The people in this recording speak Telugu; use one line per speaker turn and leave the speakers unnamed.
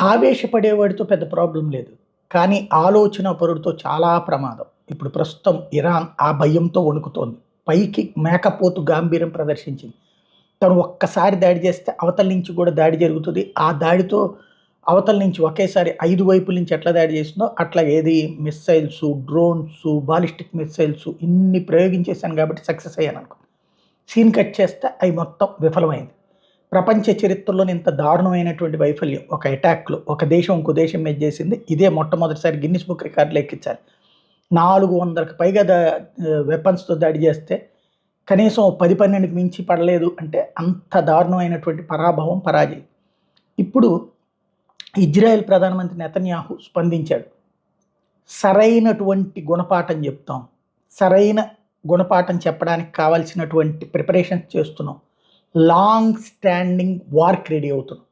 ఆవేశపడేవాడితో పెద్ద ప్రాబ్లం లేదు. కానీ ఆలోచన పరుడితో చాలా ప్రమాదం. ఇప్పుడు ప్రస్తుతం ఇరాన్ ఆ భయంతో వణుకుతోంది. పైకి మేకపోతు గాంభీర్యం ప్రదర్శించింది. తను ఒక్కసారి దాడి చేస్తే అవతల నుంచి కూడా దాడి జరుగుతుంది. ఆ దాడితో అవతల నుంచి ఒకేసారి 5 వైపుల నుంచి ఎట్లా దాడి చేసిందో అట్లా ఏది మిస్సైల్సు, డ్రోన్సు, బాలిస్టిక్ మిస్సైల్సు ఇన్ని ప్రయోగించేశాను కాబట్టి సక్సెస్ అయ్యాననుకో. సీన్ కట్ చేస్తే అవి మొత్తం విఫలమైంది. ప్రపంచ చరిత్రలోనే ఇంత దారుణమైనటువంటి వైఫల్యం ఒక అటాక్‌లో ఒక దేశం ఇంకో దేశం మీద చేసింది. ఇదే మొట్టమొదటిసారి గిన్నిస్ బుక్ రికార్డులో ఎక్కించాలి. 400కి పైగా వెపన్స్‌తో దాడి చేస్తే కనీసం 10, 12కి మించి పడలేదు అంటే అంత దారుణమైనటువంటి పరాభవం, పరాజయం. ఇప్పుడు ఇజ్రాయెల్ ప్రధానమంత్రి నెతన్యాహు స్పందించాడు. సరైనటువంటి గుణపాఠం చెప్తాం. సరైన గుణపాఠం చెప్పడానికి కావాల్సినటువంటి ప్రిపరేషన్స్ చేస్తున్నాం. లాంగ్ స్టాండింగ్ వార్‌కి రెడీ అవుతున్నాం.